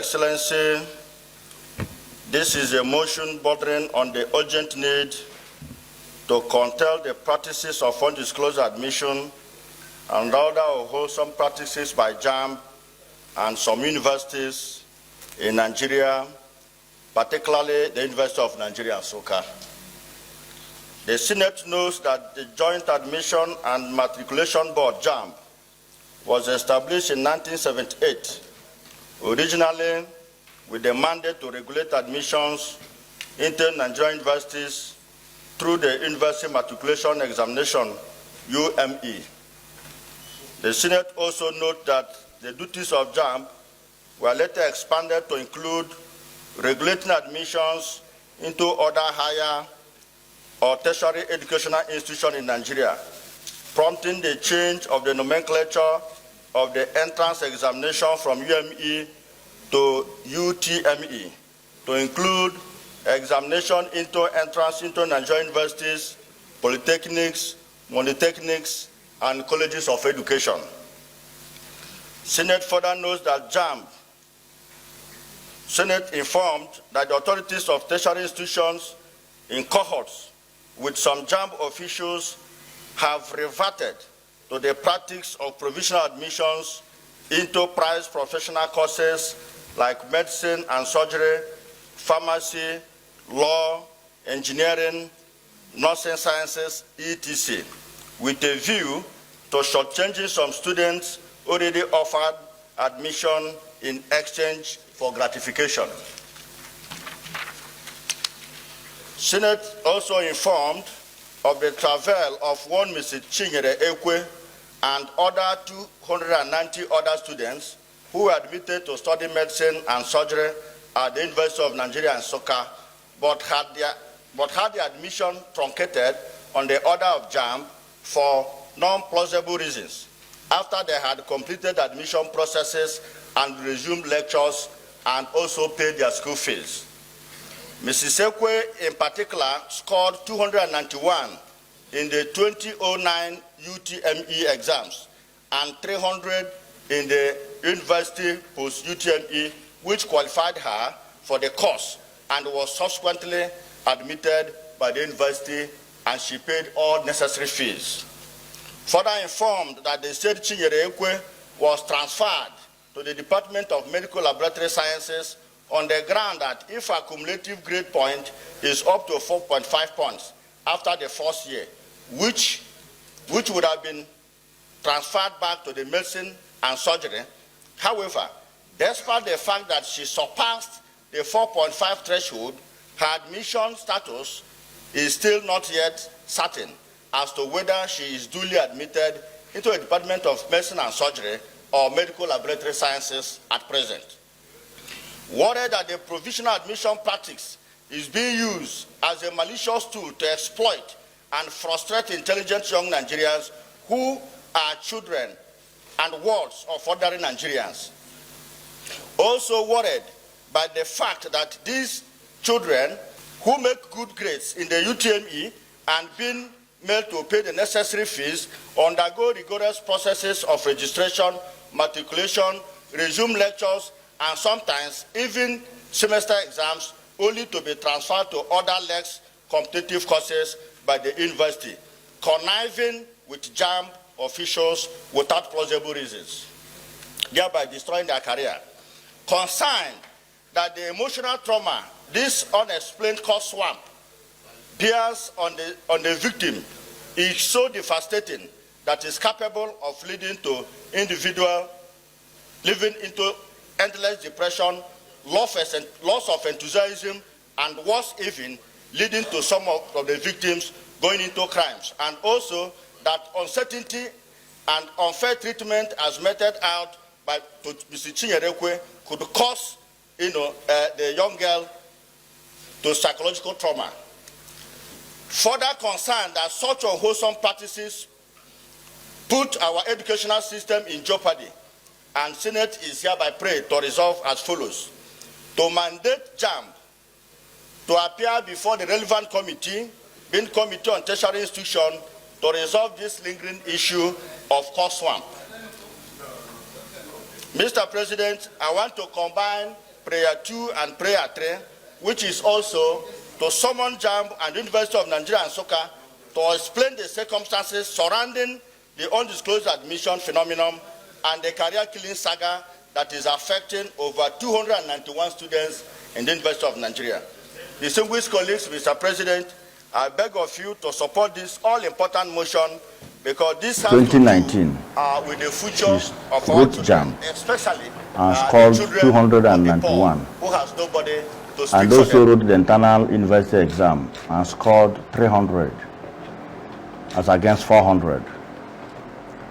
Excellency, this is a motion bordering on the urgent need to curtail the practices of undisclosed admission and other unwholesome practices by JAMB and some universities in Nigeria, particularly the University of Nigeria, Nsukka. The Senate knows that the Joint Admission and Matriculation Board, JAMB, was established in 1978, originally with the mandate to regulate admissions into Nigerian universities through the University Matriculation Examination, UME. The Senate also notes that the duties of JAMB were later expanded to include regulating admissions into other higher or tertiary educational institutions in Nigeria, prompting the change of the nomenclature of the entrance examination from UME to UTME to include examination into entrance into Nigerian universities, polytechnics, monotechnics, and colleges of education. Senate further notes that Senate informed that the authorities of tertiary institutions in cohorts with some JAMB officials have reverted to the practice of provisional admissions into priced professional courses like medicine and surgery, pharmacy, law, engineering, nursing sciences, etc., with a view to shortchanging some students already offered admission in exchange for gratification. Senate also informed of the travel of one Mrs. Chinyere Ekwe and other 290 other students who were admitted to study medicine and surgery at the University of Nigeria-Nsukka, but had their admission truncated on the order of JAMB for non-plausible reasons after they had completed admission processes and resumed lectures and also paid their school fees. Mrs. Ekwe, in particular, scored 291 in the 2009 UTME exams and 300 in the university post-UTME, which qualified her for the course and was subsequently admitted by the university, and she paid all necessary fees. Further informed that the said Chinyere Ekwe was transferred to the Department of Medical Laboratory Sciences on the ground that if her cumulative grade point is up to 4.5 points after the first year, which would have been transferred back to the medicine and surgery. However, despite the fact that she surpassed the 4.5 threshold, her admission status is still not yet certain as to whether she is duly admitted into a Department of Medicine and Surgery or Medical Laboratory Sciences at present. Worried that the provisional admission practice is being used as a malicious tool to exploit and frustrate intelligent young Nigerians who are children and wards of ordinary Nigerians. Also worried by the fact that these children who make good grades in the UTME and being made to pay the necessary fees undergo rigorous processes of registration, matriculation, resume lectures, and sometimes even semester exams only to be transferred to other less competitive courses by the university, conniving with JAMB officials without plausible reasons, thereby destroying their career. Concerned that the emotional trauma this unexplained cost swamp bears on the victim is so devastating that is capable of leading to individual living into endless depression, loss of enthusiasm, and worse even, leading to some of the victims going into crimes. And also that uncertainty and unfair treatment as meted out by Mr. Chinyere Ekwe could cause the young girl to psychological trauma. Further concerned that such unwholesome practices put our educational system in jeopardy, and Senate is hereby prayed to resolve as follows: to mandate JAMB to appear before the relevant committee, being Committee on Tertiary Institution, to resolve this lingering issue of cost swamp. Mr. President, I want to combine prayer 2 and prayer 3, which is also to summon JAMB and University of Nigeria and Nsukka to explain the circumstances surrounding the undisclosed admission phenomenon and the career killing saga that is affecting over 291 students in the University of Nigeria. Distinguished colleagues, Mr. President, I beg of you to support this all-important motion because this has 2019 with the future of our children, JAMB especially and scored children 291, who has nobody to speak and for also them. wrote the internal university exam and scored 300 as against 400,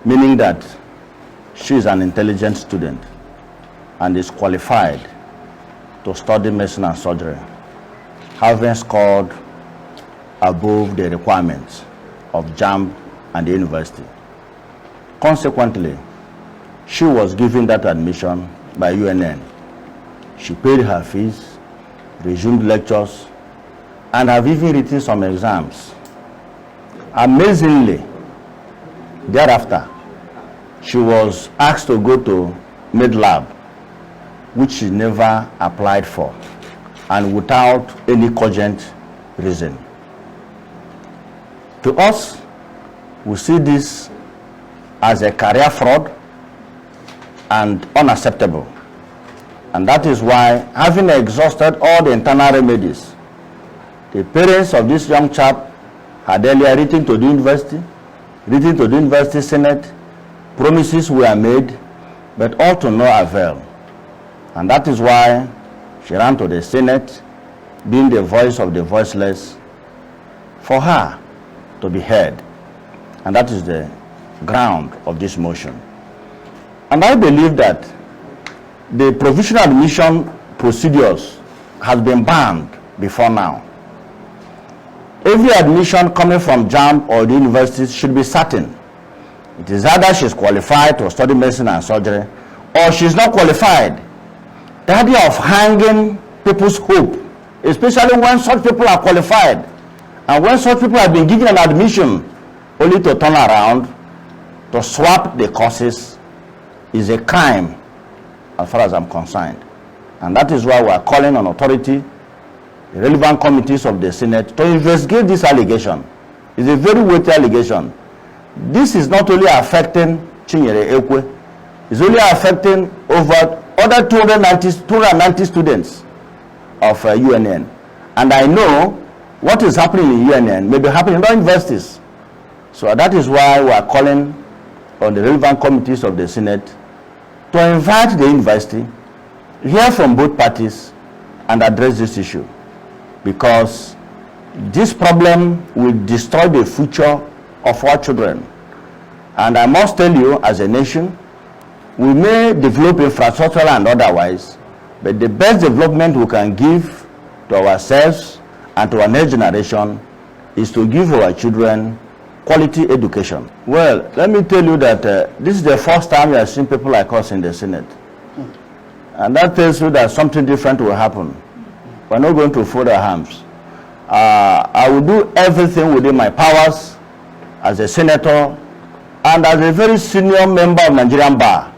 meaning that she is an intelligent student and is qualified to study medicine and surgery, having scored above the requirements of JAMB and the university. Consequently, she was given that admission by UNN. She paid her fees, resumed lectures, and have even written some exams. Amazingly, thereafter, she was asked to go to mid-lab, which she never applied for, and without any cogent reason. To us, we see this as a career fraud and unacceptable. And that is why, having exhausted all the internal remedies, the parents of this young chap had earlier written to the university senate, promises were made, but all to no avail. And that is why she ran to the Senate, being the voice of the voiceless, for her to be heard. And that is the ground of this motion. And I believe that the provisional admission procedures has been banned before now. Every admission coming from JAMB or the universities should be certain. It is either she's qualified to study medicine and surgery, or she's not qualified. The idea of hanging people's hope, especially when such people are qualified, and when such people have been given an admission only to turn around to swap the courses, is a crime as far as I'm concerned. And that is why we are calling on authority, the relevant committees of the Senate, to investigate this allegation. It's a very weighty allegation. This is not only affecting Chinyere Ekwe, it's only affecting over other 290 students of UNN. And I know what is happening in UNN may be happening in other universities. So that is why we are calling on the relevant committees of the Senate to invite the university, hear from both parties, and address this issue. Because this problem will destroy the future of our children. And I must tell you, as a nation, we may develop infrastructure and otherwise, but the best development we can give to ourselves and to our next generation is to give our children quality education. Well, let me tell you that this is the first time we have seen people like us in the Senate. And that tells you that something different will happen. We're not going to fold our hands. I will do everything within my powers as a senator and as a very senior member of Nigerian Bar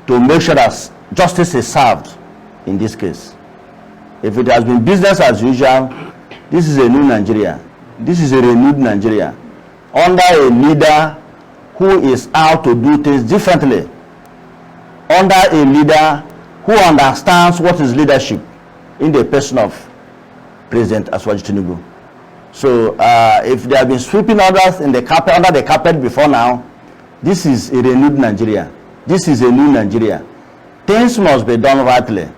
to make sure that justice is served in this case. If it has been business as usual, this is a new Nigeria. This is a renewed Nigeria under a leader who is out to do things differently, under a leader who understands what is leadership in the person of President Asiwaju Tinubu. So if they have been sweeping others in the carpet, under the carpet before now, this is a renewed Nigeria. This is a new Nigeria. Things must be done rightly.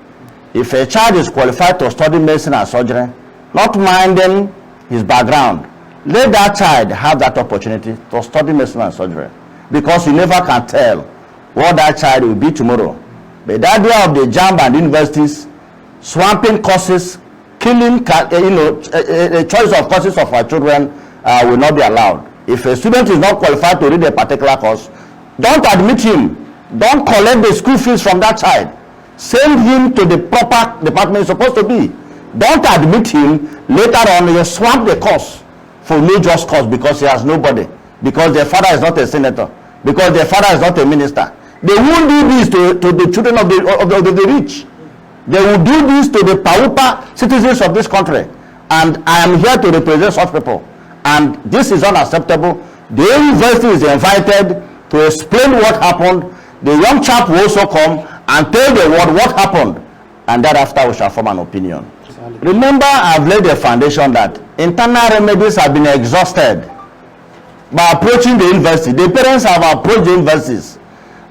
If a child is qualified to study medicine and surgery, not minding his background, let that child have that opportunity to study medicine and surgery, because you never can tell what that child will be tomorrow. But the idea of the JAMB and universities swamping courses, killing, a choice of courses of our children will not be allowed. If a student is not qualified to read a particular course, don't admit him. Don't collect the school fees from that child. Send him to the proper department he's supposed to be. Don't admit him. Later on, you swamp the course for no just cause, because he has nobody, because their father is not a senator, because their father is not a minister. They won't do this to the children of the rich. They will do this to the Paupa citizens of this country. And I am here to represent such people. And this is unacceptable. The university is invited to explain what happened. The young chap will also come and tell the world what happened. And thereafter we shall form an opinion. Remember, I've laid the foundation that internal remedies have been exhausted by approaching the university. The parents have approached the universities,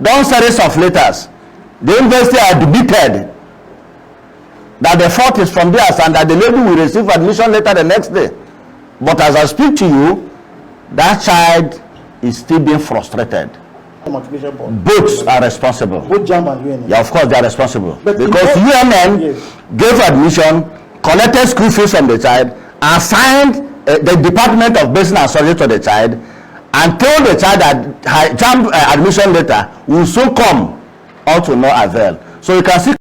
done series of letters. The university admitted that the fault is from theirs and that the lady will receive admission letter the next day. But as I speak to you, that child is still being frustrated. Both are responsible. Both JAMB and UNN. Yeah, of course they are responsible. But because UNN gave admission, collected school fees from the child, assigned the Department of Business and Studies to the child, and told the child that JAMB admission letter will soon come, all to no avail. So you can see.